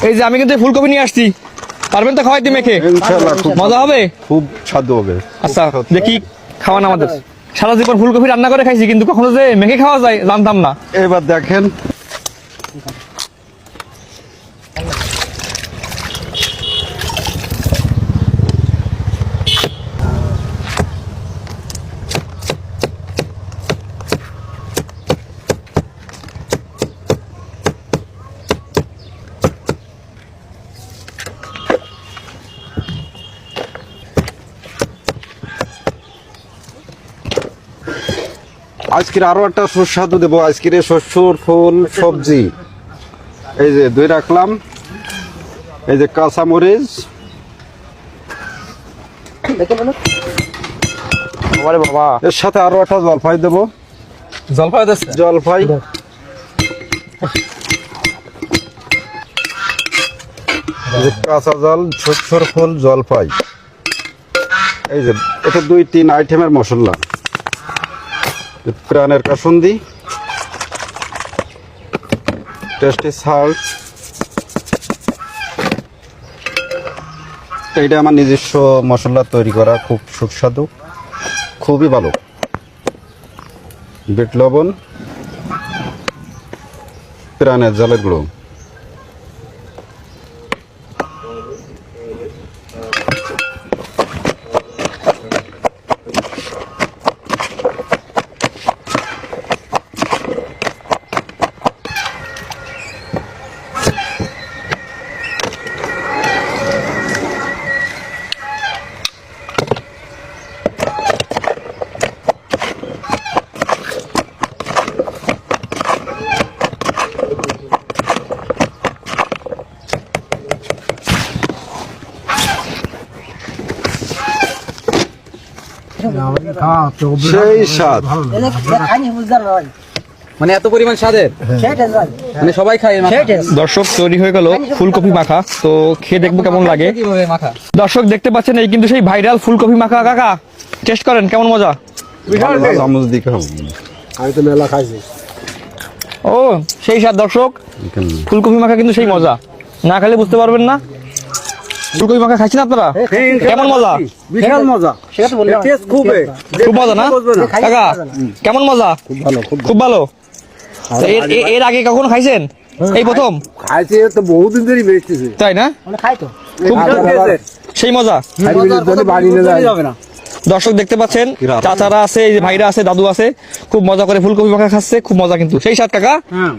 এই যে আমি কিন্তু ফুলকপি নিয়ে আসছি, পারবেন তো খাওয়াইতে মেখে? ইনশাআল্লাহ খুব মজা হবে। খুব স্বাদ হবে। আচ্ছা দেখি খাওয়ান আমাদের। সারা জীবন ফুলকপি রান্না করে খাইছি, কিন্তু কখনো যে মেখে খাওয়া যায় জানতাম না। এবার দেখেন আজকের আরো একটা সুস্বাদু দেবো। আজকের শস্যর ফুল সবজি এই যে দই রাখলাম, এই যে কাঁচামরিচ, বাবা এর সাথে আরো একটা জলপাই দেবো। জলপাই দিচ্ছে? জলপাই, এই যে কাঁচা জল, শস্যর ফুল, জলপাই, এই যে এটা 2-3 আইটেমের মশলা। প্রাণের কাসুন্দি, টেস্টি সল্ট, এইটা আমার নিজস্ব মশলা তৈরি করা, খুব সুস্বাদু, খুবই ভালো। বিট লবণ, প্রাণের জলের গুঁড়ো, সেই স্বাদ। মানে এত পরিমাণ স্বাদের, মানে সবাই খায়। দর্শক তৈরি হয়ে গেল ফুলকপি মাখা, তো খেয়ে দেখবো কেমন লাগে। কিভাবে মাখা? দর্শক দেখতে পাচ্ছেন এই কিন্তু সেই ভাইরাল ফুলকপি মাখা। কাকা টেস্ট করেন কেমন মজা। চামচ দিকে হবে। ও সেই স্বাদ দর্শক, ফুলকপি মাখা কিন্তু সেই মজা, না খেলে বুঝতে পারবেন না। ফুলকপি মাখা খাইছেন আপনারা? কেমন মজা? বিশাল মজা, খুব মজা না কাকা? কেমন মজা? খুব ভালো। তো এর আগে কখনো খাইছেন? এই প্রথম খাইছে তো বহুদিন ধরে বেচতেছে। তাই না? খুব সেই মজা। বাড়ি নিয়ে যাবে না। দর্শক দেখতে পাচ্ছেন চাচারা আছে, এই যে ভাইরা আছে, দাদু আছে, খুব মজা করে ফুলকপি মাখা খাচ্ছে, খুব মজা কিন্তু সেই স্বাদ কাকা। হ্যাঁ।